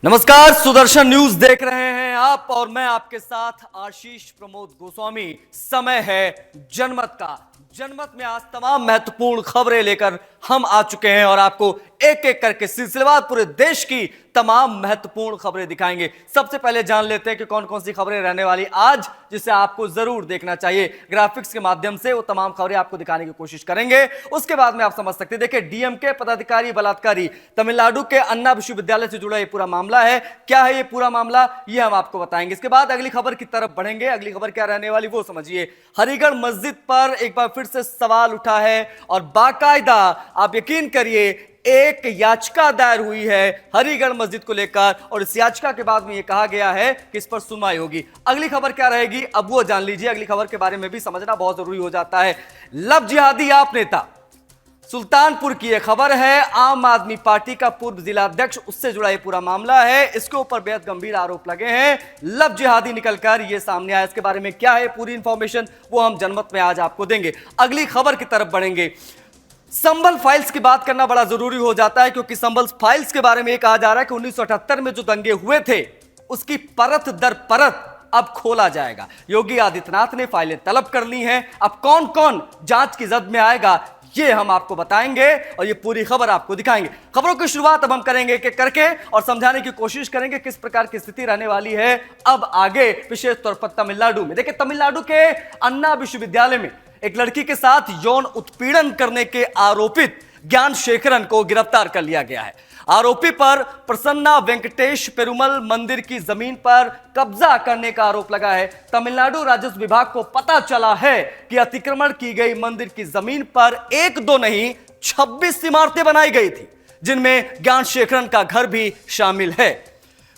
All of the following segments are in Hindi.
नमस्कार, सुदर्शन न्यूज देख रहे हैं आप और मैं आपके साथ आशीष प्रमोद गोस्वामी। समय है जनमत का। जनमत में आज तमाम महत्वपूर्ण खबरें लेकर हम आ चुके हैं और आपको एक एक करके सिलसिलेवार पूरे देश की तमाम महत्वपूर्ण खबरें दिखाएंगे। सबसे पहले जान लेते हैं कि कौन कौन सी खबरें रहने वाली आज, जिसे आपको जरूर देखना चाहिए। ग्राफिक्स के माध्यम से वो तमाम खबरें आपको दिखाने की कोशिश करेंगे, उसके बाद में आप समझ सकते हैं। देखिए, डीएमके पदाधिकारी बलात्कारी, तमिलनाडु के अन्ना विश्वविद्यालय से जुड़ा ये पूरा मामला है। क्या है ये पूरा मामला, ये हम आपको बताएंगे। इसके बाद अगली खबर की तरफ बढ़ेंगे। अगली खबर क्या रहने वाली वो समझिए। हरिगढ़ मस्जिद पर एक बार फिर से सवाल उठा है और बाकायदा आप यकीन करिए एक याचिका दायर हुई है हरिगढ़ मस्जिद को लेकर और इस याचिका के बाद में यह कहा गया है कि इस पर सुनवाई होगी। अगली खबर क्या रहेगी अब वो जान लीजिए। अगली खबर के बारे में भी समझना बहुत जरूरी हो जाता है। लव जिहादी आप नेता सुल्तानपुर की यह खबर है। आम आदमी पार्टी का पूर्व जिला अध्यक्ष, उससे जुड़ा यह पूरा मामला है। इसके ऊपर बेहद गंभीर आरोप लगे हैं। लव जिहादी निकलकर यह सामने आया। इसके बारे में क्या है पूरी इंफॉर्मेशन वो हम जनमत में आज आपको देंगे। अगली खबर की तरफ बढ़ेंगे। संभल फाइल्स की बात करना बड़ा जरूरी हो जाता है क्योंकि संभल फाइल्स के बारे में यह कहा जा रहा है कि 1978 में जो दंगे हुए थे उसकी परत दर परत अब खोला जाएगा। योगी आदित्यनाथ ने फाइलें तलब कर ली हैं। अब कौन कौन जांच की जद में आएगा ये हम आपको बताएंगे और ये पूरी खबर आपको दिखाएंगे। खबरों की शुरुआत अब हम करेंगे कि करके और समझाने की कोशिश करेंगे किस प्रकार की स्थिति रहने वाली है अब आगे, विशेष तौर पर तमिलनाडु में। देखिए, तमिलनाडु के अन्ना विश्वविद्यालय में एक लड़की के साथ यौन उत्पीड़न करने के आरोपित ज्ञान शेखरन को गिरफ्तार कर लिया गया है। आरोपी पर प्रसन्ना वेंकटेश पेरुमल मंदिर की जमीन पर कब्जा करने का आरोप लगा है। तमिलनाडु राजस्व विभाग को पता चला है कि अतिक्रमण की गई मंदिर की जमीन पर एक दो नहीं 26 इमारतें बनाई गई थी, जिनमें ज्ञान शेखरन का घर भी शामिल है।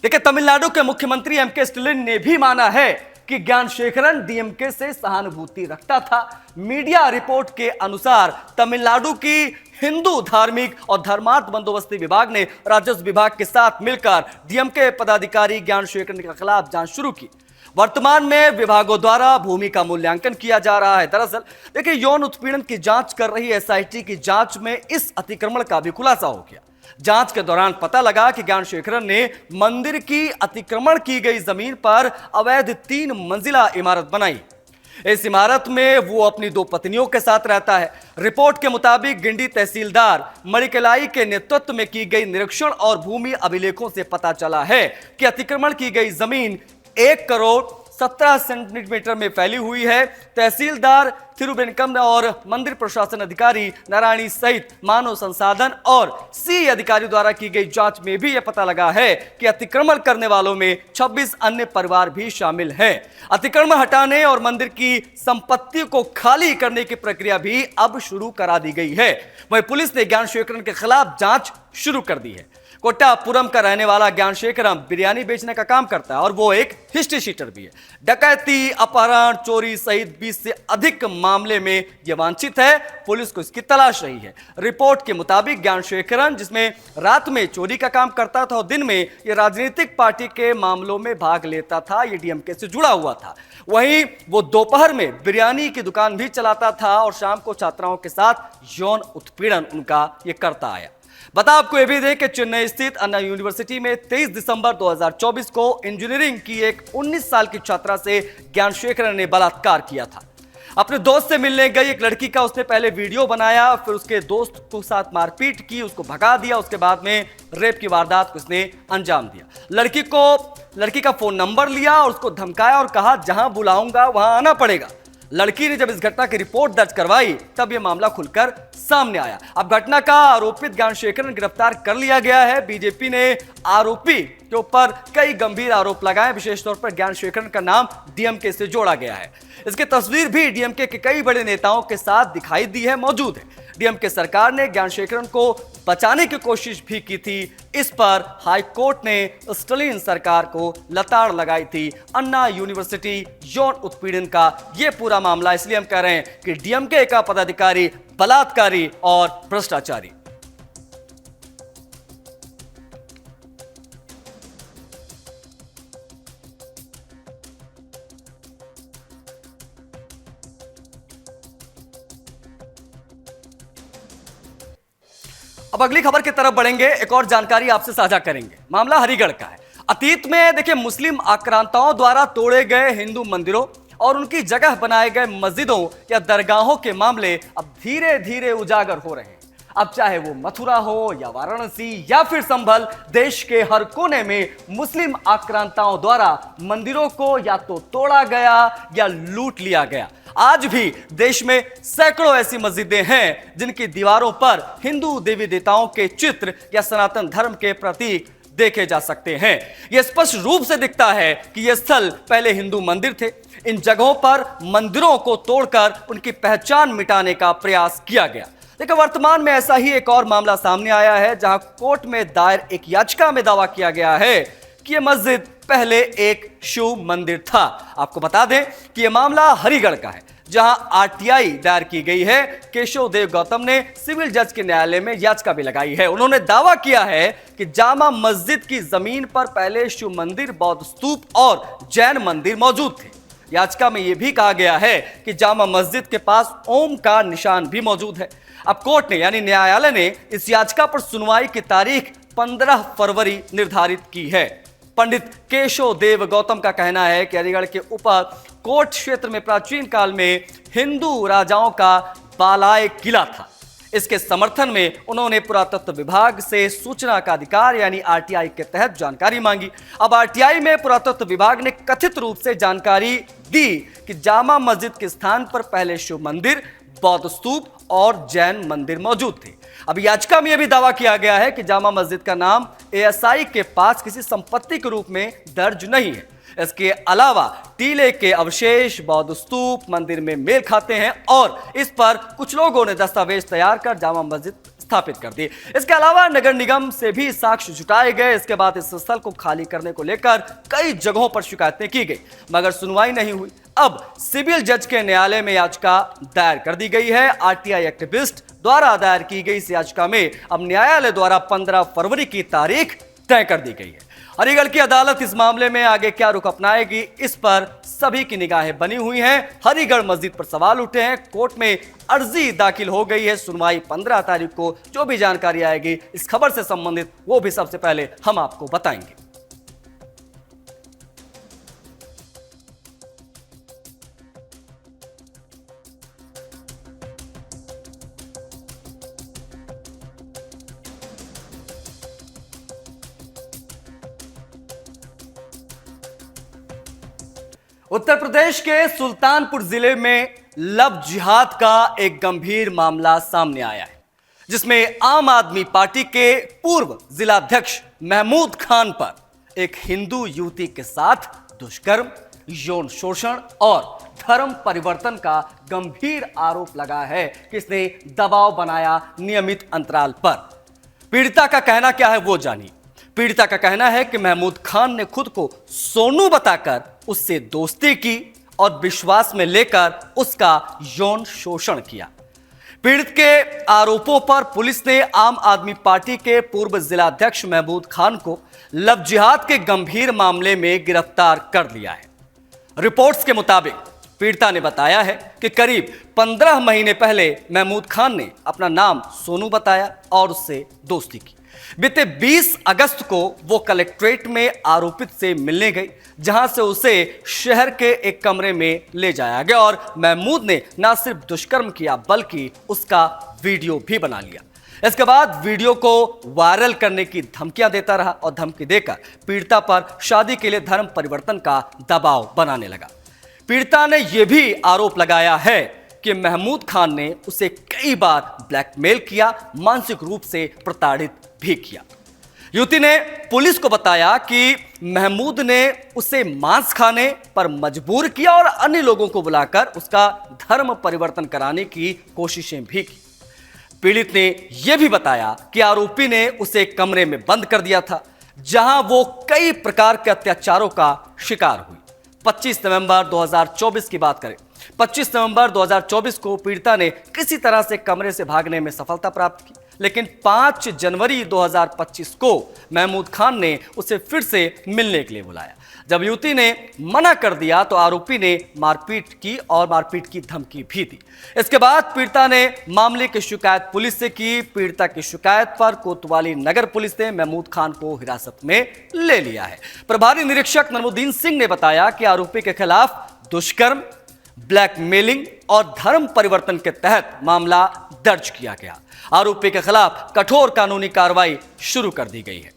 देखिए, तमिलनाडु के मुख्यमंत्री एम के स्टालिन ने भी माना है कि ज्ञान शेखरन डीएमके से सहानुभूति रखता था। मीडिया रिपोर्ट के अनुसार तमिलनाडु की हिंदू धार्मिक और धर्मार्थ बंदोबस्ती विभाग ने राजस्व विभाग के साथ मिलकर डीएमके पदाधिकारी ज्ञान शेखरन के खिलाफ जांच शुरू की। वर्तमान में विभागों द्वारा भूमि का मूल्यांकन किया जा रहा है। दरअसल देखिए, यौन उत्पीड़न की जांच कर रही एसआईटी की जांच में इस अतिक्रमण का भी खुलासा हो गया। जांच के दौरान पता लगा कि ज्ञान शेखरन ने मंदिर की अतिक्रमण की गई जमीन पर अवैध 3 मंजिला इमारत बनाई। इस इमारत में वो अपनी 2 पत्नियों के साथ रहता है। रिपोर्ट के मुताबिक गिंडी तहसीलदार मणिकलाई के नेतृत्व में की गई निरीक्षण और भूमि अभिलेखों से पता चला है कि अतिक्रमण की गई जमीन 1 करोड़ 17 सेंटीमीटर में फैली हुई है। तहसीलदार थिरुवेंकम और मंदिर प्रशासन अधिकारी नारायणी सहित मानव संसाधन और सी अधिकारी द्वारा की गई जांच में भी यह पता लगा है कि अतिक्रमण करने वालों में 26 अन्य परिवार भी शामिल हैं। अतिक्रमण हटाने और मंदिर की संपत्ति को खाली करने की प्रक्रिया भी अब शुरू करा दी गई है। वहीं पुलिस ने ज्ञान शेखरन के खिलाफ जांच शुरू कर दी है। कोट्टापुरम का रहने वाला ज्ञान शेखरन बिरयानी बेचने का काम करता है और वो एक हिस्ट्री शीटर भी है। डकैती, अपहरण, चोरी सहित 20 से अधिक मामले में यह वांछित है। पुलिस को इसकी तलाश रही है। रिपोर्ट के मुताबिक ज्ञान शेखरन, जिसमें रात में चोरी का काम करता था और दिन में यह राजनीतिक पार्टी के मामलों में भाग लेता था, यह डीएमके से जुड़ा हुआ था। वहीं वो दोपहर में बिरयानी की दुकान भी चलाता था और शाम को छात्राओं के साथ यौन उत्पीड़न उनका ये करता आया। बता आपको यह भी दें कि चेन्नई स्थित अन्ना यूनिवर्सिटी में 23 दिसंबर 2024 को इंजीनियरिंग की एक 19 साल की छात्रा से ज्ञान शेखरन ने बलात्कार किया था। अपने दोस्त से मिलने गई एक लड़की का उसने पहले वीडियो बनाया, फिर उसके दोस्त के साथ मारपीट की, उसको भगा दिया। उसके बाद में रेप की वारदात को उसने अंजाम दिया। लड़की का फोन नंबर लिया और उसको धमकाया और कहा जहां बुलाऊंगा वहां आना पड़ेगा। लड़की ने जब इस घटना की रिपोर्ट दर्ज करवाई तब यह मामला खुलकर सामने आया। अब घटना का आरोपित ज्ञान शेखरन गिरफ्तार कर लिया गया है। बीजेपी ने आरोपी के ऊपर कई गंभीर आरोप लगाए। विशेष तौर पर ज्ञान शेखरन का नाम डीएमके से जोड़ा गया है। इसकी तस्वीर भी डीएमके के कई बड़े नेताओं के साथ दिखाई दी है, मौजूद है। डीएमके सरकार ने ज्ञान शेखरन को बचाने की कोशिश भी की थी। इस पर हाई कोर्ट ने स्टालिन सरकार को लताड़ लगाई थी। अन्ना यूनिवर्सिटी यौन उत्पीड़न का यह पूरा मामला इसलिए हम कह रहे हैं कि डीएमके का पदाधिकारी बलात्कारी और भ्रष्टाचारी। अब अगली खबर की तरफ बढ़ेंगे। एक और जानकारी आपसे साझा करेंगे। मामला हरिगढ़ का है। अतीत में देखिए मुस्लिम आक्रांताओं द्वारा तोड़े गए हिंदू मंदिरों और उनकी जगह बनाए गए मस्जिदों या दरगाहों के मामले अब धीरे धीरे उजागर हो रहे हैं। अब चाहे वो मथुरा हो या वाराणसी या फिर संभल, देश के हर कोने में मुस्लिम आक्रांताओं द्वारा मंदिरों को या तो तोड़ा गया या लूट लिया गया। आज भी देश में सैकड़ों ऐसी मस्जिदें हैं जिनकी दीवारों पर हिंदू देवी देवताओं के चित्र या सनातन धर्म के प्रतीक देखे जा सकते हैं। यह स्पष्ट रूप से दिखता है कि यह स्थल पहले हिंदू मंदिर थे। इन जगहों पर मंदिरों को तोड़कर उनकी पहचान मिटाने का प्रयास किया गया। लेकिन वर्तमान में ऐसा ही एक और मामला सामने आया है, जहां कोर्ट में दायर एक याचिका में दावा किया गया है कि यह मस्जिद पहले एक शिव मंदिर था। आपको बता दें कि यह मामला हरिगढ़ का है, जहां आरटीआई दायर की गई है। केशव देव गौतम ने सिविल जज के न्यायालय में याचिका भी लगाई है। उन्होंने दावा किया है कि जामा मस्जिद की जमीन पर पहले शिव मंदिर, बौद्ध स्तूप और जैन मंदिर मौजूद थे। याचिका में यह भी कहा गया है कि जामा मस्जिद के पास ओम का निशान भी मौजूद है। अब कोर्ट ने यानी न्यायालय ने इस याचिका पर सुनवाई की तारीख 15 फरवरी निर्धारित की है। पंडित केशव देव गौतम का कहना है कि अलीगढ़ के ऊपर कोट क्षेत्र में प्राचीन काल में हिंदू राजाओं का बालाए किला था। इसके समर्थन में उन्होंने पुरातत्व विभाग से सूचना का अधिकार यानी आरटीआई के तहत जानकारी मांगी। अब आरटीआई में पुरातत्व विभाग ने कथित रूप से जानकारी दी कि जामा मस्जिद के स्थान पर पहले शिव मंदिर, बौद्ध स्तूप और जैन मंदिर मौजूद थे। अब याचिका में यह भी दावा किया गया है कि जामा मस्जिद का नाम एएसआई के पास किसी संपत्ति के रूप में दर्ज नहीं है। इसके अलावा टीले के अवशेष बौद्ध स्तूप मंदिर में मेल खाते हैं और इस पर कुछ लोगों ने दस्तावेज तैयार कर जामा मस्जिद स्थापित कर दी। इसके अलावा नगर निगम से भी साक्ष्य जुटाए गए। इसके बाद इस स्थल को खाली करने को लेकर कई जगहों पर शिकायतें की गई, मगर सुनवाई नहीं हुई। अब सिविल जज के न्यायालय में याचिका दायर कर दी गई है। आरटीआई एक्टिविस्ट द्वारा दायर की गई इस याचिका में अब न्यायालय द्वारा 15 फरवरी की तारीख तय कर दी गई है। अलीगढ़ की अदालत इस मामले में आगे क्या रुख अपनाएगी, इस पर सभी की निगाहें बनी हुई हैं। हरिगढ़ मस्जिद पर सवाल उठे हैं। कोर्ट में अर्जी दाखिल हो गई है। सुनवाई 15 तारीख को। जो भी जानकारी आएगी इस खबर से संबंधित वो भी सबसे पहले हम आपको बताएंगे। उत्तर प्रदेश के सुल्तानपुर जिले में लव जिहाद का एक गंभीर मामला सामने आया है, जिसमें आम आदमी पार्टी के पूर्व जिलाध्यक्ष महमूद खान पर एक हिंदू युवती के साथ दुष्कर्म, यौन शोषण और धर्म परिवर्तन का गंभीर आरोप लगा है कि इसने दबाव बनाया नियमित अंतराल पर। पीड़िता का कहना क्या है वो जानिए। पीड़िता का कहना है कि महमूद खान ने खुद को सोनू बताकर उससे दोस्ती की और विश्वास में लेकर उसका यौन शोषण किया। पीड़ित के आरोपों पर पुलिस ने आम आदमी पार्टी के पूर्व जिलाध्यक्ष महमूद खान को लव जिहाद के गंभीर मामले में गिरफ्तार कर लिया है। रिपोर्ट्स के मुताबिक पीड़िता ने बताया है कि करीब 15 महीने पहले महमूद खान ने अपना नाम सोनू बताया और उससे दोस्ती की। बीते 20 अगस्त को वो कलेक्ट्रेट में आरोपित से मिलने गई, जहां से उसे शहर के एक कमरे में ले जाया गया और महमूद ने न सिर्फ दुष्कर्म किया बल्कि उसका वीडियो भी बना लिया। इसके बाद वीडियो को वायरल करने की धमकियां देता रहा और धमकी देकर पीड़िता पर शादी के लिए धर्म परिवर्तन का दबाव बनाने लगा। पीड़िता ने यह भी आरोप लगाया है कि महमूद खान ने उसे कई बार ब्लैकमेल किया, मानसिक रूप से प्रताड़ित भी किया। युवती ने पुलिस को बताया कि महमूद ने उसे मांस खाने पर मजबूर किया और अन्य लोगों को बुलाकर उसका धर्म परिवर्तन कराने की कोशिशें भी की। पीड़ित ने यह भी बताया कि आरोपी ने उसे कमरे में बंद कर दिया था, जहां वो कई प्रकार के अत्याचारों का शिकार हुई। 25 नवंबर 2024 की बात करें, 25 नवंबर 2024 को पीड़िता ने किसी तरह से कमरे से भागने में सफलता प्राप्त की, लेकिन 5 जनवरी 2025 को महमूद खान ने उसे फिर से मिलने के लिए बुलाया। जब युवती ने मना कर दिया तो आरोपी ने मारपीट की और मारपीट की धमकी भी दी। इसके बाद पीड़िता ने मामले की शिकायत पुलिस से की। पीड़िता की शिकायत पर कोतवाली नगर पुलिस ने महमूद खान को हिरासत में ले लिया है। प्रभारी निरीक्षक नरमुद्दीन सिंह ने बताया कि आरोपी के खिलाफ दुष्कर्म, ब्लैकमेलिंग और धर्म परिवर्तन के तहत मामला दर्ज किया गया। आरोपी के खिलाफ कठोर कानूनी कार्रवाई शुरू कर दी गई है।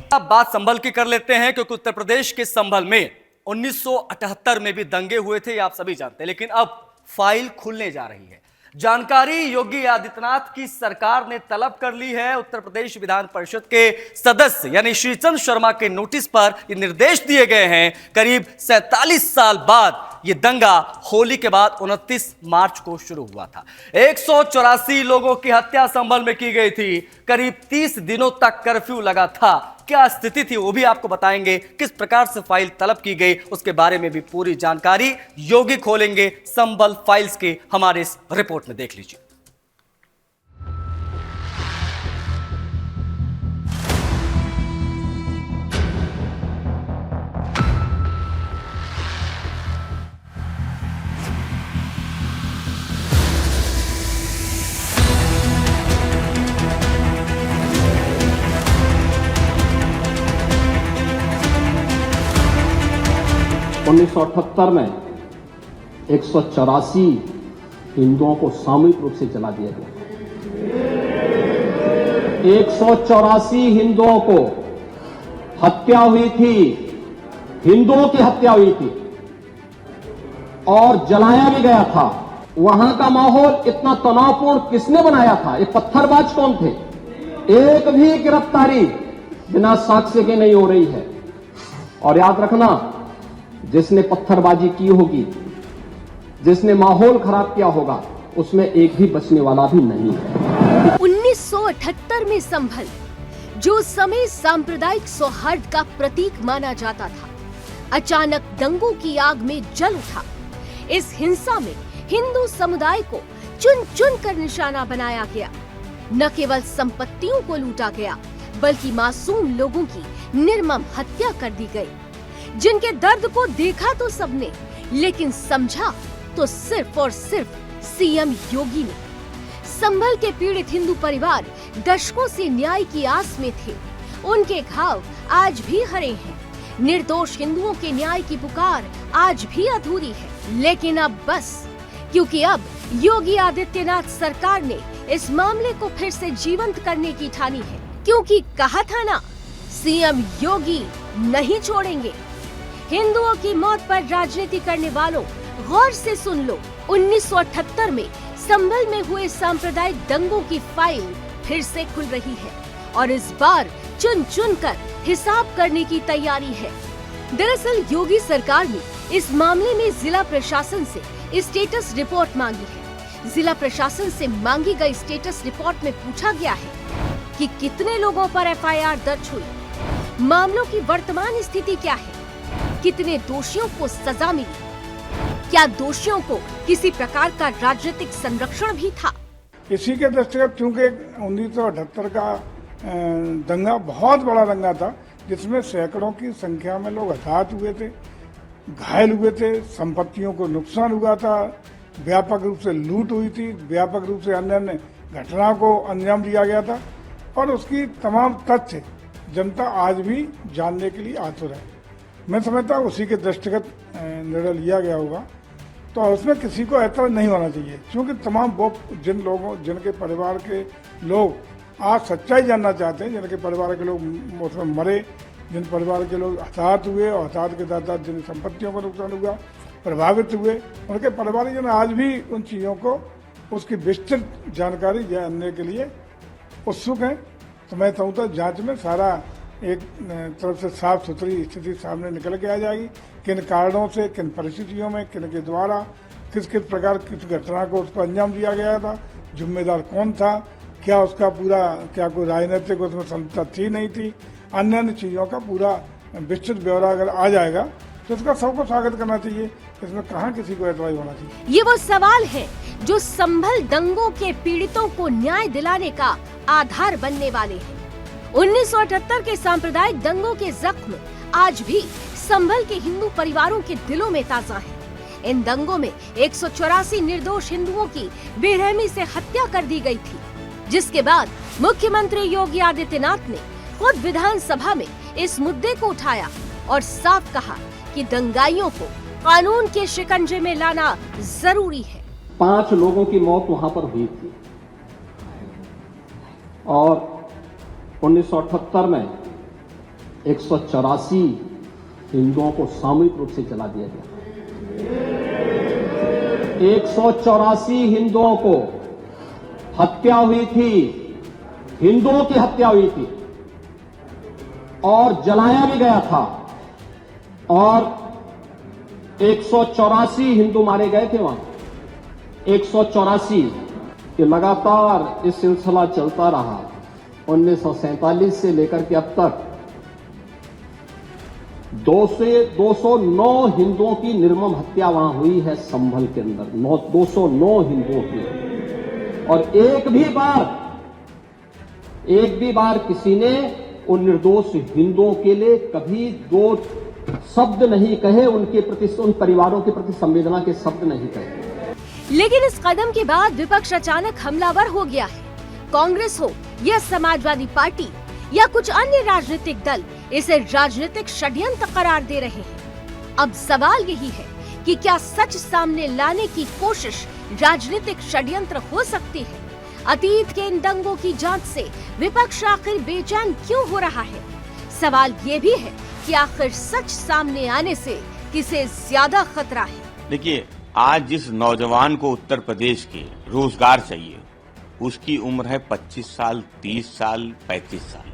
अब बात संभल की कर लेते हैं, क्योंकि उत्तर प्रदेश के संभल में 1978 में भी दंगे हुए थे, ये आप सभी जानते हैं। लेकिन अब फाइल खुलने जा रही है। जानकारी योगी आदित्यनाथ की सरकार ने तलब कर ली है। उत्तर प्रदेश विधान परिषद के सदस्य यानी श्रीचंद शर्मा के नोटिस पर ये निर्देश दिए गए हैं। करीब 47 साल बाद ये दंगा होली के बाद 29 मार्च को शुरू हुआ था। 184 लोगों की हत्या संभल में की गई थी। करीब 30 दिनों तक कर्फ्यू लगा था। क्या स्थिति थी वो भी आपको बताएंगे। किस प्रकार से फाइल तलब की गई उसके बारे में भी पूरी जानकारी योगी खोलेंगे संभल फाइल्स के हमारे इस रिपोर्ट में, देख लीजिए। उन्नीस 1978 में 184 हिंदुओं को सामूहिक रूप से जला दिया गया। 184 हिंदुओं को हत्या हुई थी, हिंदुओं की हत्या हुई थी और जलाया भी गया था। वहां का माहौल इतना तनावपूर्ण किसने बनाया था? ये पत्थरबाज कौन थे? एक भी गिरफ्तारी बिना साक्ष्य के नहीं हो रही है। और याद रखना, जिसने पत्थरबाजी की होगी, जिसने माहौल खराब किया होगा, उसमें एक भी बचने वाला भी नहीं है। 1978 में संभल, जो समय सांप्रदायिक सौहार्द का प्रतीक माना जाता था, अचानक दंगों की आग में जल उठा। इस हिंसा में हिंदू समुदाय को चुन चुन कर निशाना बनाया गया। न केवल संपत्तियों को लूटा गया, बल्कि मासूम लोगों की निर्मम हत्या कर दी गई, जिनके दर्द को देखा तो सबने, लेकिन समझा तो सिर्फ और सिर्फ सीएम योगी ने। संभल के पीड़ित हिंदू परिवार दशकों से न्याय की आस में थे। उनके घाव आज भी हरे हैं। निर्दोष हिंदुओं के न्याय की पुकार आज भी अधूरी है। लेकिन अब बस, क्योंकि अब योगी आदित्यनाथ सरकार ने इस मामले को फिर से जीवंत करने की ठानी है। क्योंकि कहा था ना, सीएम योगी नहीं छोड़ेंगे। हिंदुओं की मौत पर राजनीति करने वालों, गौर से सुन लो। 1978 में संभल में हुए सांप्रदायिक दंगों की फाइल फिर से खुल रही है और इस बार चुन चुन कर हिसाब करने की तैयारी है। दरअसल योगी सरकार ने इस मामले में जिला प्रशासन से स्टेटस रिपोर्ट मांगी है। जिला प्रशासन से मांगी गई स्टेटस रिपोर्ट में पूछा गया है कि कितने लोगों पर एफआईआर दर्ज हुई, मामलों की वर्तमान स्थिति क्या है, कितने दोषियों को सजा मिली, क्या दोषियों को किसी प्रकार का राजनीतिक संरक्षण भी था। इसी के दृष्टिगत, चूंकि 1978 का दंगा बहुत बड़ा दंगा था, जिसमें सैकड़ों की संख्या में लोग हताहत हुए थे, घायल हुए थे, संपत्तियों को नुकसान हुआ था, व्यापक रूप से लूट हुई थी, व्यापक रूप से अन्य अन्य घटनाओं को अंजाम दिया गया था और उसकी तमाम तथ्य जनता आज भी जानने के लिए आतुर है। मैं समझता हूँ उसी के दृष्टिगत निर्णय लिया गया होगा। तो उसमें किसी को ऐतराज नहीं होना चाहिए, क्योंकि तमाम वो जिन लोगों, जिनके परिवार के लोग आज सच्चाई जानना चाहते हैं, जिनके परिवार के लोग उसमें मरे, जिन परिवार के लोग हताहत हुए और हताहत के साथ जिन संपत्तियों को नुकसान हुआ, प्रभावित हुए, उनके परिवारजन आज भी उन चीज़ों को, उसकी विस्तृत जानकारी जानने के लिए उत्सुक हैं। तो मैं समझता जांच में सारा एक तरफ से साफ सुथरी स्थिति सामने निकल के आ जाएगी। किन कारणों से, किन परिस्थितियों में, किन के द्वारा, किस किस प्रकार किस घटना को उसको अंजाम दिया गया था, जिम्मेदार कौन था, क्या उसका पूरा, क्या कोई राजनीतिक उसमें संलिप्तता थी नहीं थी, अन्य अन्य चीज़ों का पूरा विस्तृत ब्यौरा अगर आ जाएगा तो इसका सबको स्वागत करना चाहिए। इसमें कहाँ किसी को एतवाई होना चाहिए। ये वो सवाल है जो संभल दंगों के पीड़ितों को न्याय दिलाने का आधार बनने वाले हैं। 1978 के सांप्रदायिक दंगों के जख्म आज भी संभल के हिंदू परिवारों के दिलों में ताजा है। इन दंगों में 184 निर्दोष हिंदुओं की बेरहमी से हत्या कर दी गई थी, जिसके बाद मुख्यमंत्री योगी आदित्यनाथ ने खुद विधानसभा में इस मुद्दे को उठाया और साफ कहा कि दंगाइयों को कानून के शिकंजे में लाना जरूरी है। 5 लोगों की मौत वहां पर हुई थी और 1978 में 184 हिंदुओं को सामूहिक रूप से जला दिया गया। 184 हिंदुओं को हत्या हुई थी, हिंदुओं की हत्या हुई थी और जलाया भी गया था और 184 हिंदू मारे गए थे वहां। 184 कि लगातार इस सिलसिला चलता रहा। 1947 से लेकर के अब तक 209 हिंदुओं की निर्मम हत्या वहां हुई है संभल के अंदर। 209 हिंदुओं की, और एक भी बार किसी ने उन निर्दोष हिंदुओं के लिए कभी 2 शब्द नहीं कहे, उनके प्रति, उन परिवारों के प्रति संवेदना के शब्द नहीं कहे। लेकिन इस कदम के बाद विपक्ष अचानक हमलावर हो गया है। कांग्रेस हो या समाजवादी पार्टी या कुछ अन्य राजनीतिक दल इसे राजनीतिक षड्यंत्र करार दे रहे हैं। अब सवाल यही है कि क्या सच सामने लाने की कोशिश राजनीतिक षड्यंत्र हो सकती है? अतीत के इन दंगों की जांच से विपक्ष आखिर बेचैन क्यों हो रहा है? सवाल ये भी है कि आखिर सच सामने आने से किसे ज्यादा खतरा है? देखिए, आज जिस नौजवान को उत्तर प्रदेश के रोजगार चाहिए, उसकी उम्र है 25 साल, 30 साल, 35 साल,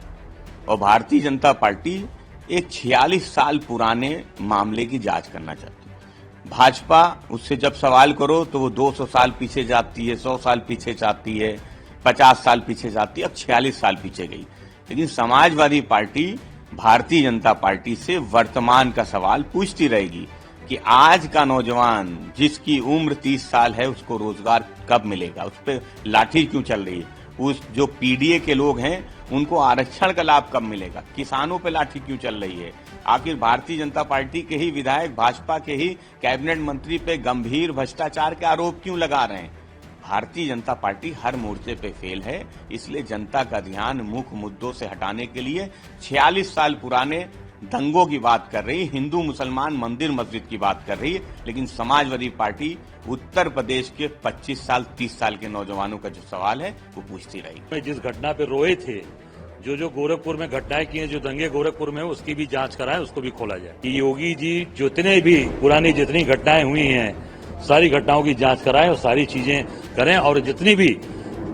और भारतीय जनता पार्टी एक 46 साल पुराने मामले की जांच करना चाहती है। भाजपा उससे जब सवाल करो तो वो 200 साल पीछे जाती है, 100 साल पीछे जाती है, 50 साल पीछे जाती है, अब 46 साल पीछे गई। लेकिन समाजवादी पार्टी भारतीय जनता पार्टी से वर्तमान का सवाल पूछती रहेगी कि आज का नौजवान जिसकी उम्र 30 साल है उसको रोजगार कब मिलेगा, उस पर लाठी क्यों चल रही है, उस जो पीडीए के लोग हैं उनको आरक्षण का लाभ कब मिलेगा, किसानों पे लाठी क्यों चल रही है। आखिर भारतीय जनता पार्टी के ही विधायक भाजपा के ही कैबिनेट मंत्री पे गंभीर भ्रष्टाचार के आरोप क्यों लगा रहे हैं। भारतीय जनता पार्टी हर मोर्चे पे फेल है, इसलिए जनता का ध्यान मुख्य मुद्दों से हटाने के लिए 46 साल पुराने दंगों की बात कर रही, हिंदू मुसलमान मंदिर मस्जिद की बात कर रही है। लेकिन समाजवादी पार्टी उत्तर प्रदेश के 25 साल 30 साल के नौजवानों का जो सवाल है वो पूछती रही। जिस घटना पे रोए थे, जो गोरखपुर में घटनाएं की हैं, जो दंगे गोरखपुर में, उसकी भी जांच कराएं, उसको भी खोला जाए। कि योगी जी जितने भी पुरानी जितनी घटनाएं हुई हैं, सारी घटनाओं की जांच कराएं और सारी चीजें करें। और जितनी भी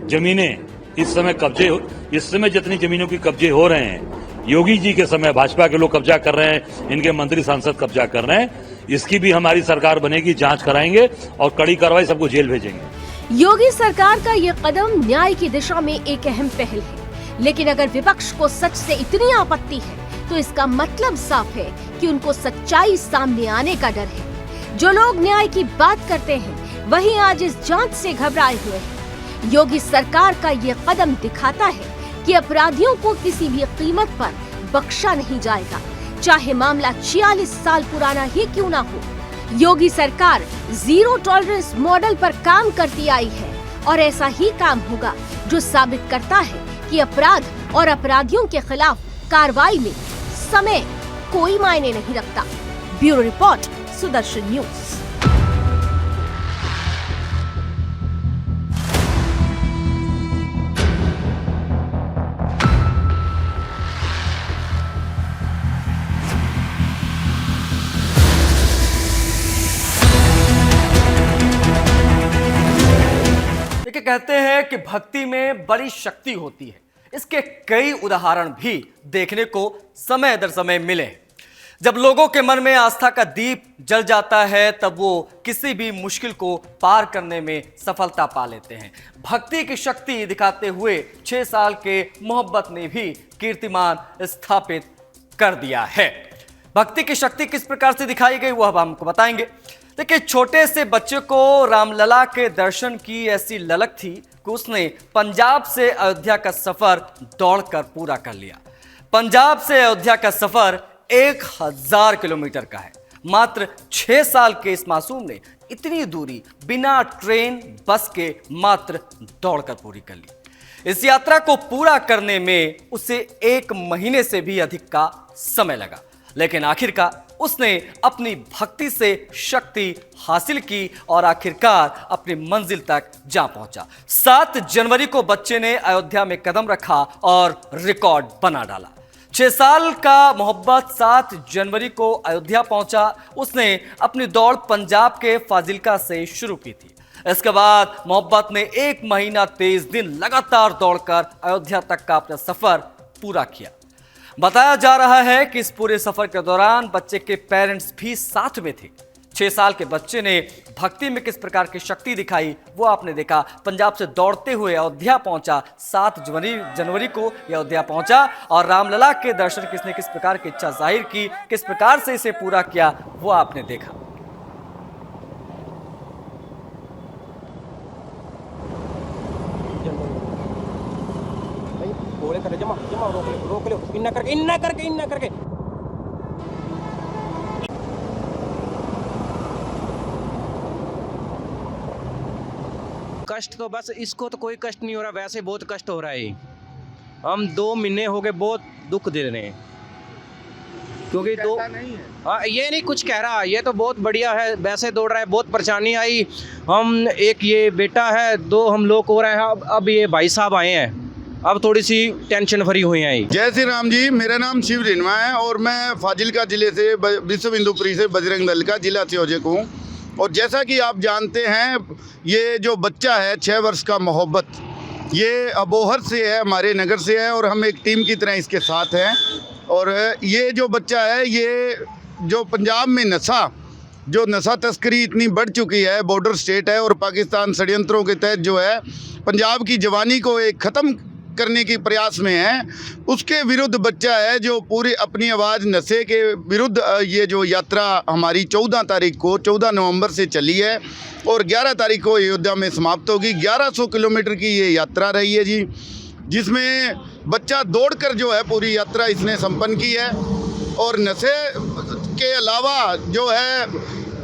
जमीनें इस समय जितनी जमीनों की कब्जे हो रहे हैं, योगी जी के समय भाजपा के लोग कब्जा कर रहे हैं, इनके मंत्री सांसद कब्जा कर रहे हैं, इसकी भी हमारी सरकार बनेगी, जांच कराएंगे और कड़ी कार्रवाई, सबको जेल भेजेंगे। योगी सरकार का ये कदम न्याय की दिशा में एक अहम पहल है, लेकिन अगर विपक्ष को सच से इतनी आपत्ति है तो इसका मतलब साफ है कि उनको सच्चाई सामने आने का डर है। जो लोग न्याय की बात करते हैं वही आज इस जांच से घबराए हुए हैं। योगी सरकार का ये कदम दिखाता है कि अपराधियों को किसी भी कीमत पर बख्शा नहीं जाएगा, चाहे मामला 46 साल पुराना ही क्यों ना हो। योगी सरकार जीरो टॉलरेंस मॉडल पर काम करती आई है और ऐसा ही काम होगा जो साबित करता है कि अपराध और अपराधियों के खिलाफ कार्रवाई में समय कोई मायने नहीं रखता। Bureau report, Sudarshan news. देखिए, कहते हैं कि भक्ति में बड़ी शक्ति होती है। इसके कई उदाहरण भी देखने को समय दर समय मिले। जब लोगों के मन में आस्था का दीप जल जाता है तब वो किसी भी मुश्किल को पार करने में सफलता पा लेते हैं। भक्ति की शक्ति दिखाते हुए 6 साल के मोहब्बत ने भी कीर्तिमान स्थापित कर दिया है। भक्ति की शक्ति किस प्रकार से दिखाई गई वो अब हमको बताएंगे। देखिए, छोटे से बच्चे को रामलला के दर्शन की ऐसी ललक थी कि उसने पंजाब से अयोध्या का सफर दौड़कर पूरा कर लिया। पंजाब से अयोध्या का सफर 1000 किलोमीटर का है। मात्र 6 साल के इस मासूम ने इतनी दूरी बिना ट्रेन बस के मात्र दौड़कर पूरी कर ली। इस यात्रा को पूरा करने में उसे 1 महीने से भी अधिक का समय लगा, लेकिन आखिरकार उसने अपनी भक्ति से शक्ति हासिल की और आखिरकार अपनी मंजिल तक जा पहुंचा। 7 जनवरी को बच्चे ने अयोध्या में कदम रखा और रिकॉर्ड बना डाला। 6 साल का मोहब्बत 7 जनवरी को अयोध्या पहुंचा। उसने अपनी दौड़ पंजाब के फाजिल्का से शुरू की थी। इसके बाद मोहब्बत ने 1 महीना 23 दिन लगातार दौड़कर अयोध्या तक का अपना सफर पूरा किया। बताया जा रहा है कि इस पूरे सफर के दौरान बच्चे के पेरेंट्स भी साथ में थे। 6 साल के बच्चे ने भक्ति में किस प्रकार की शक्ति दिखाई वो आपने देखा। पंजाब से दौड़ते हुए अयोध्या पहुंचा। 7 जनवरी को अयोध्या पहुंचा और रामलला के दर्शन किसने किस प्रकार की इच्छा जाहिर की, किस प्रकार से इसे पूरा किया वो आपने देखा। रोक लो इन्ना करके कष्ट तो बस इसको तो कोई कष्ट नहीं हो रहा, वैसे बहुत कष्ट हो रहा है। हम 2 महीने हो गए बहुत दुख दे रहे हैं, क्योंकि हाँ ये नहीं कुछ कह रहा, ये तो बहुत बढ़िया है, वैसे दौड़ रहा है। बहुत परेशानी आई। हम एक ये बेटा है, 2 हम लोग हो रहे हैं। अब ये भाई साहब आए हैं, अब थोड़ी सी टेंशन फ्री हुई हैं। जय श्री राम जी। मेरा नाम शिव रिन्वा है और मैं फाजिल्का जिले से विश्व हिंदूपुरी से बजरंग दल का जिला संयोजक हूँ। और जैसा कि आप जानते हैं, ये जो बच्चा है 6 वर्ष का मोहब्बत, ये अबोहर से है, हमारे नगर से है और हम एक टीम की तरह इसके साथ हैं। और ये जो बच्चा है, ये जो पंजाब में नशा तस्करी इतनी बढ़ चुकी है, बॉर्डर स्टेट है और पाकिस्तान षड्यंत्रों के तहत जो है पंजाब की जवानी को एक ख़त्म करने की प्रयास में है, उसके विरुद्ध बच्चा है जो पूरी अपनी आवाज़ नशे के विरुद्ध ये जो यात्रा हमारी 14 नवंबर से चली है और 11 तारीख को अयोध्या में समाप्त होगी। 1100 किलोमीटर की ये यात्रा रही है जी, जिसमें बच्चा दौड़कर जो है पूरी यात्रा इसने संपन्न की है। और नशे के अलावा जो है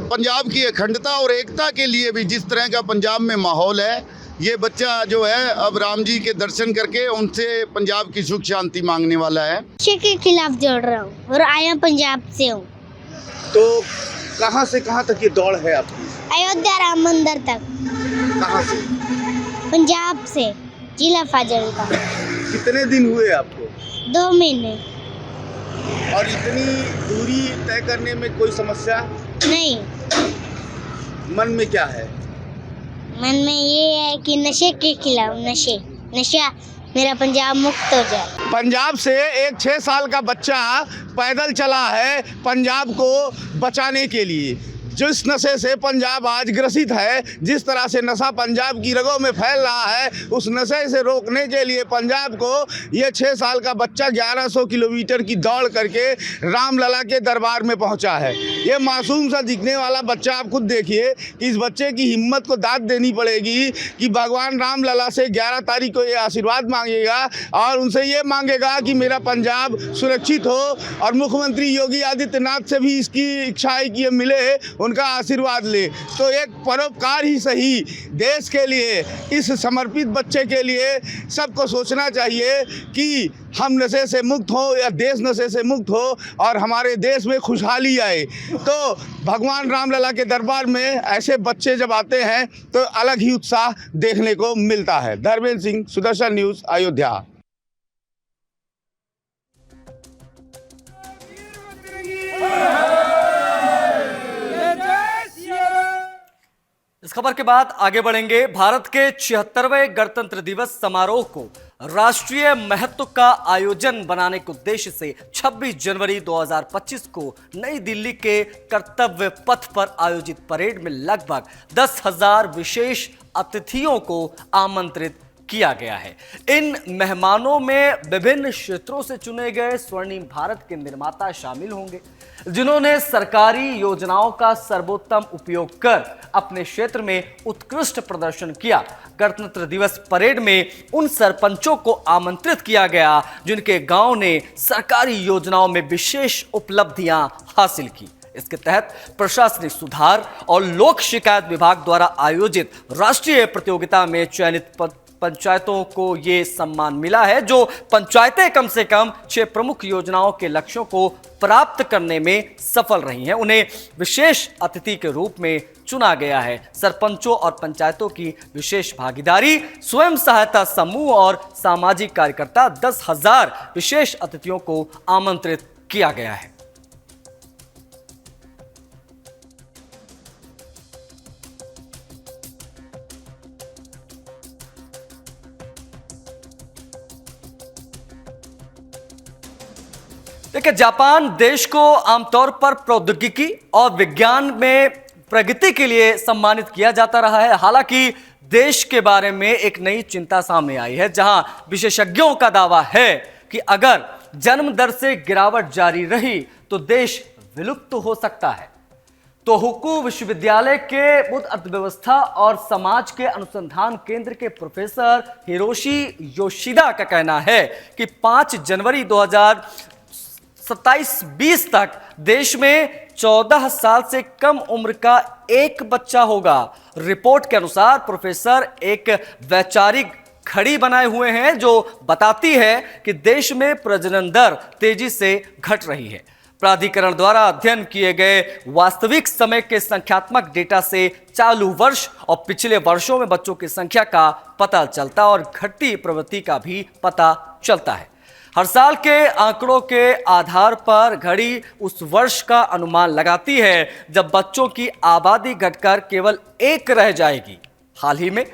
पंजाब की अखंडता और एकता के लिए भी जिस तरह का पंजाब में माहौल है, ये बच्चा जो है अब राम जी के दर्शन करके उनसे पंजाब की सुख शांति मांगने वाला है। नशे के खिलाफ दौड़ रहा हूँ और आया पंजाब से हूँ। तो कहाँ से कहाँ तक ये दौड़ है आपकी? अयोध्या राम मंदिर तक। कहाँ से? पंजाब से, जिला फाजिल्का। कितने दिन हुए आपको? 2 महीने। और इतनी दूरी तय करने में कोई समस्या नहीं। मन में क्या है? मन में ये है कि नशे के खिलाफ, नशा मेरा पंजाब मुक्त हो जाए। पंजाब से एक 6 साल का बच्चा पैदल चला है पंजाब को बचाने के लिए। जिस नशे से पंजाब आज ग्रसित है, जिस तरह से नशा पंजाब की रगों में फैल रहा है, उस नशे से रोकने के लिए पंजाब को ये 6 साल का बच्चा 1100 किलोमीटर की दौड़ करके रामलला के दरबार में पहुंचा है। ये मासूम सा दिखने वाला बच्चा, आप खुद देखिए कि इस बच्चे की हिम्मत को दाद देनी पड़ेगी कि भगवान रामलला से 11 तारीख को ये आशीर्वाद मांगेगा और उनसे ये मांगेगा कि मेरा पंजाब सुरक्षित हो। और मुख्यमंत्री योगी आदित्यनाथ से भी इसकी इच्छा है कि ये मिले, उनका आशीर्वाद ले। तो एक परोपकार ही सही देश के लिए, इस समर्पित बच्चे के लिए सबको सोचना चाहिए कि हम नशे से मुक्त हो या देश नशे से मुक्त हो और हमारे देश में खुशहाली आए। तो भगवान रामलला के दरबार में ऐसे बच्चे जब आते हैं तो अलग ही उत्साह देखने को मिलता है। धर्मेंद्र सिंह, सुदर्शन न्यूज़, अयोध्या। इस खबर के बाद आगे बढ़ेंगे। भारत के 76वें गणतंत्र दिवस समारोह को राष्ट्रीय महत्व का आयोजन बनाने के उद्देश्य से 26 जनवरी 2025 को नई दिल्ली के कर्तव्य पथ पर आयोजित परेड में लगभग 10,000 विशेष अतिथियों को आमंत्रित किया गया है। इन मेहमानों में विभिन्न क्षेत्रों से चुने गए स्वर्णिम भारत के निर्माता शामिल होंगे, जिन्होंने सरकारी योजनाओं का सर्वोत्तम उपयोग कर अपने क्षेत्र में उत्कृष्ट प्रदर्शन किया। गणतंत्र दिवस परेड में उन सरपंचों को आमंत्रित किया गया जिनके गांव ने सरकारी योजनाओं में विशेष उपलब्धियां हासिल की। इसके तहत प्रशासनिक सुधार और लोक शिकायत विभाग द्वारा आयोजित राष्ट्रीय प्रतियोगिता में चयनित पंचायतों को ये सम्मान मिला है, जो पंचायतें कम से कम 6 प्रमुख योजनाओं के लक्ष्यों को प्राप्त करने में सफल रही हैं। उन्हें विशेष अतिथि के रूप में चुना गया है। सरपंचों और पंचायतों की विशेष भागीदारी, स्वयं सहायता समूह और सामाजिक कार्यकर्ता 10,000 विशेष अतिथियों को आमंत्रित किया गया है। देखिए, जापान देश को आमतौर पर प्रौद्योगिकी और विज्ञान में प्रगति के लिए सम्मानित किया जाता रहा है। हालांकि देश के बारे में एक नई चिंता सामने आई है, जहां विशेषज्ञों का दावा है कि अगर जन्म दर से गिरावट जारी रही तो देश विलुप्त हो सकता है। तोहोकू विश्वविद्यालय के बुद्ध अर्थव्यवस्था और समाज के अनुसंधान केंद्र के प्रोफेसर हिरोशी योशिदा का कहना है कि 5 जनवरी 2027-20 तक देश में 14 साल से कम उम्र का एक बच्चा होगा। रिपोर्ट के अनुसार प्रोफेसर एक वैचारिक घड़ी बनाए हुए हैं जो बताती है कि देश में प्रजनन दर तेजी से घट रही है। प्राधिकरण द्वारा अध्ययन किए गए वास्तविक समय के संख्यात्मक डेटा से चालू वर्ष और पिछले वर्षों में बच्चों की संख्या का पता चलता और घटती प्रवृत्ति का भी पता चलता है। हर साल के आंकड़ों के आधार पर घड़ी उस वर्ष का अनुमान लगाती है जब बच्चों की आबादी घटकर केवल 1 रह जाएगी। हाल ही में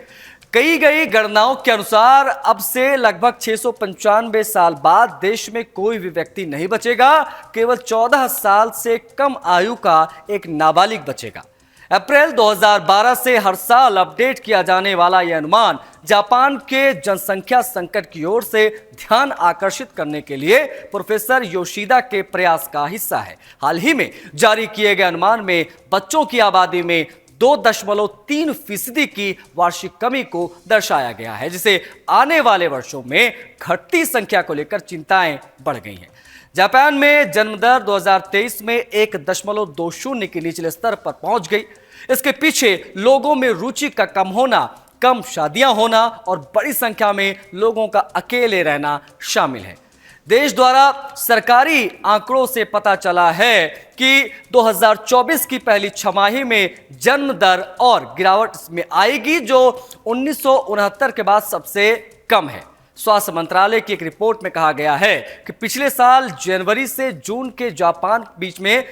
कई गई गणनाओं के अनुसार अब से लगभग 695 साल बाद देश में कोई भी व्यक्ति नहीं बचेगा, केवल 14 साल से कम आयु का एक नाबालिग बचेगा। अप्रैल 2012 से हर साल अपडेट किया जाने वाला यह अनुमान जापान के जनसंख्या संकट की ओर से ध्यान आकर्षित करने के लिए प्रोफेसर योशिदा के प्रयास का हिस्सा है। हाल ही में जारी किए गए अनुमान में बच्चों की आबादी में 2.3% की वार्षिक कमी को दर्शाया गया है, जिसे आने वाले वर्षों में घटती संख्या को लेकर चिंताएं बढ़ गई हैं। जापान में जन्म दर 2023 में 1.20 के निचले स्तर पर पहुंच गई। इसके पीछे लोगों में रुचि का कम होना, कम शादियां होना और बड़ी संख्या में लोगों का अकेले रहना शामिल है। देश द्वारा सरकारी आंकड़ों से पता चला है कि 2024 की पहली छमाही में जन्म दर और गिरावट में आएगी, जो 1969 के बाद सबसे कम है। स्वास्थ्य मंत्रालय की एक रिपोर्ट में कहा गया है कि पिछले साल जनवरी से जून के जापान बीच में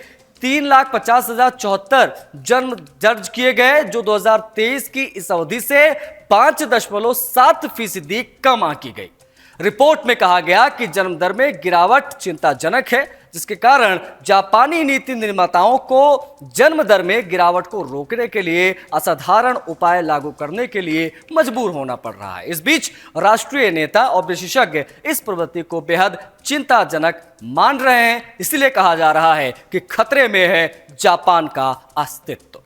3,50,074 जन्म दर्ज किए गए, जो 2023 की इस अवधि से 5.7% कम आंकी गई। रिपोर्ट में कहा गया कि जन्म दर में गिरावट चिंताजनक है, जिसके कारण जापानी नीति निर्माताओं को जन्म दर में गिरावट को रोकने के लिए असाधारण उपाय लागू करने के लिए मजबूर होना पड़ रहा है। इस बीच राष्ट्रीय नेता और विशेषज्ञ इस प्रवृत्ति को बेहद चिंताजनक मान रहे हैं। इसलिए कहा जा रहा है कि खतरे में है जापान का अस्तित्व।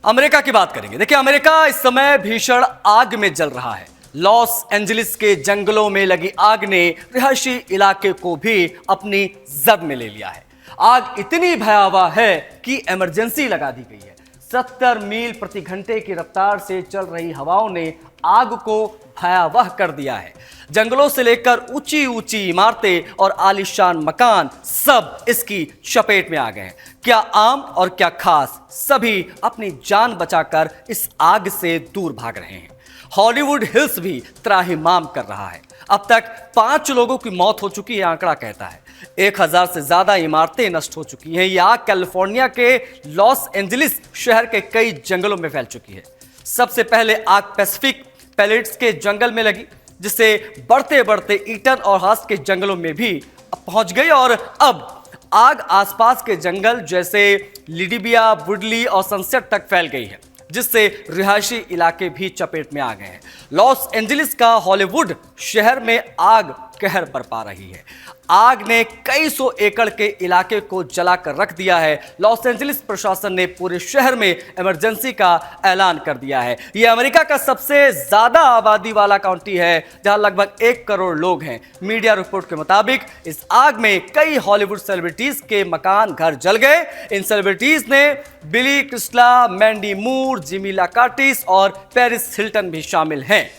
अमेरिका की बात करेंगे। देखिए, अमेरिका इस समय भीषण आग में जल रहा है। लॉस एंजलिस के जंगलों में लगी आग ने रिहायशी इलाके को भी अपनी जद में ले लिया है। आग इतनी भयावह है कि इमरजेंसी लगा दी गई है। 70 मील प्रति घंटे की रफ्तार से चल रही हवाओं ने आग को भयावह कर दिया है। जंगलों से लेकर ऊंची ऊंची इमारतें और आलीशान मकान सब इसकी चपेट में आ गए हैं। क्या आम और क्या खास, सभी अपनी जान बचाकर इस आग से दूर भाग रहे हैं। हॉलीवुड हिल्स भी त्राहिमाम कर रहा है। अब तक 5 लोगों की मौत हो चुकी है, आंकड़ा कहता है। 1000 से ज्यादा इमारतें नष्ट हो चुकी हैं। यह आग कैलिफोर्निया के लॉस एंजलिस शहर के कई जंगलों में फैल चुकी है। सबसे पहले आग पैसिफिक पैलेट्स के जंगल में लगी, जिससे बढ़ते बढ़ते ईटन और हास के जंगलों में भी पहुंच गई और अब आग आसपास के जंगल जैसे लिडिबिया, वुडली और सनसेट तक फैल गई है, जिससे रिहायशी इलाके भी चपेट में आ गए हैं। लॉस एंजलिस का हॉलीवुड शहर में आग कहर बरपा रही है। आग ने कई सौ एकड़ के इलाके को जलाकर रख दिया है। लॉस एंजलिस प्रशासन ने पूरे शहर में इमरजेंसी का ऐलान कर दिया है। यह अमेरिका का सबसे ज्यादा आबादी वाला काउंटी है, जहां लगभग 1 करोड़ लोग हैं। मीडिया रिपोर्ट के मुताबिक इस आग में कई हॉलीवुड सेलिब्रिटीज के मकान, घर जल गए। इन सेलिब्रिटीज ने बिली क्रिस्टला, मैंडी मूर, जिमी ला कर्टिस और पेरिस हिल्टन भी शामिल हैं।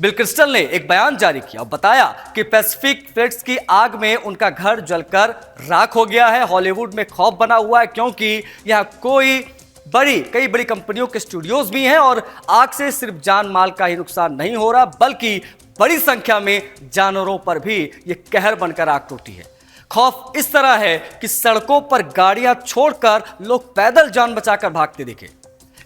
बिल क्रिस्टल ने एक बयान जारी किया और बताया कि पैसिफिक फ्लैट्स की आग में उनका घर जलकर राख हो गया है। हॉलीवुड में खौफ बना हुआ है क्योंकि यहां कई बड़ी कंपनियों के स्टूडियोज भी हैं और आग से सिर्फ जान माल का ही नुकसान नहीं हो रहा, बल्कि बड़ी संख्या में जानवरों पर भी यह कहर बनकर आग टूटी है। खौफ इस तरह है कि सड़कों पर गाड़ियां छोड़कर लोग पैदल जान बचाकर भागते दिखे।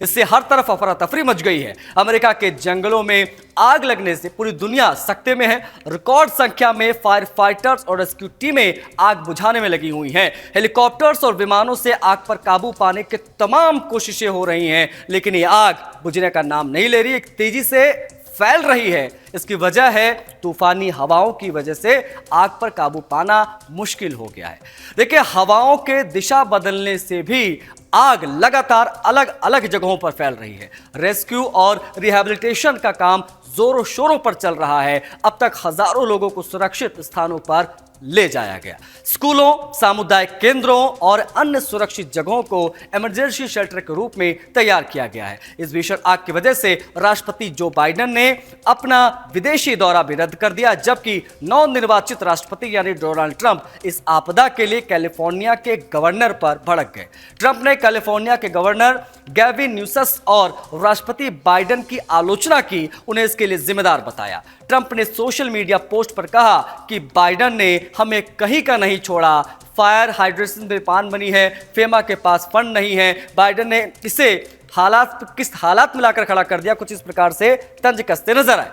इससे हर तरफ अफरा तफरी मच गई है। अमेरिका के जंगलों में आग लगने से पूरी दुनिया सकते में है। रिकॉर्ड संख्या में फायर फाइटर्स और रेस्क्यू टीमें आग बुझाने में लगी हुई हैं। हेलीकॉप्टर्स और विमानों से आग पर काबू पाने की तमाम कोशिशें हो रही हैं, लेकिन ये आग बुझने का नाम नहीं ले रही, एक तेजी से फैल रही है। इसकी वजह है तूफानी हवाओं की वजह से आग पर काबू पाना मुश्किल हो गया है। देखिए, हवाओं के दिशा बदलने से भी आग लगातार अलग अलग जगहों पर फैल रही है। रेस्क्यू और रिहैबिलिटेशन का काम जोरों शोरों पर चल रहा है। अब तक हजारों लोगों को सुरक्षित स्थानों पर ले जाया गया। स्कूलों, सामुदायिक केंद्रों और अन्य सुरक्षित जगहों को इमरजेंसी शेल्टर के रूप में तैयार किया गया है। इस भीषण आग की वजह से राष्ट्रपति जो बाइडेन ने अपना विदेशी दौरा भी रद्द कर दिया, जबकि नवनिर्वाचित राष्ट्रपति यानी डोनाल्ड ट्रंप इस आपदा के लिए कैलिफोर्निया के गवर्नर पर भड़क गए। ट्रंप ने कैलिफोर्निया के गवर्नर गैविन न्यूसम और राष्ट्रपति बाइडेन की आलोचना की, उन्हें इसके लिए जिम्मेदार बताया। ट्रंप ने सोशल मीडिया पोस्ट पर कहा कि बाइडेन ने हमें कहीं का नहीं छोड़ा, फायर हाइड्रेशन में पान बनी है, फेमा के पास फंड नहीं है। बाइडेन ने इसे किस हालात में लाकर खड़ा कर दिया, कुछ इस प्रकार से तंज कसते नजर आए।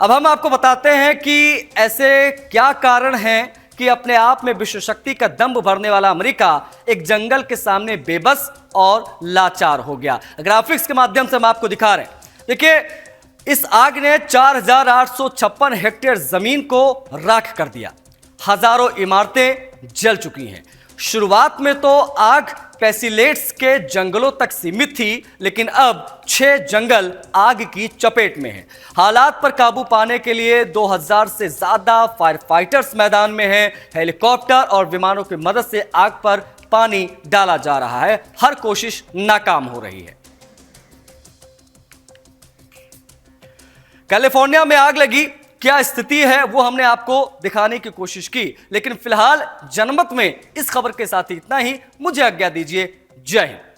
अब हम आपको बताते हैं कि ऐसे क्या कारण हैं कि अपने आप में विश्व शक्ति का दंभ भरने वाला अमेरिका एक जंगल के सामने बेबस और लाचार हो गया। ग्राफिक्स के माध्यम से हम आपको दिखा रहे हैं। देखिए, इस आग ने 4856 हेक्टेयर जमीन को राख कर दिया। हजारों इमारतें जल चुकी हैं। शुरुआत में तो आग पैसिलेट्स के जंगलों तक सीमित थी, लेकिन अब 6 जंगल आग की चपेट में हैं। हालात पर काबू पाने के लिए 2000 से ज्यादा फायर फाइटर्स मैदान में हैं। हेलीकॉप्टर और विमानों की मदद से आग पर पानी डाला जा रहा है। हर कोशिश नाकाम हो रही है। कैलिफोर्निया में आग लगी, क्या स्थिति है वो हमने आपको दिखाने की कोशिश की, लेकिन फिलहाल जनमत में इस खबर के साथ ही इतना ही। मुझे आज्ञा दीजिए। जय हिंद।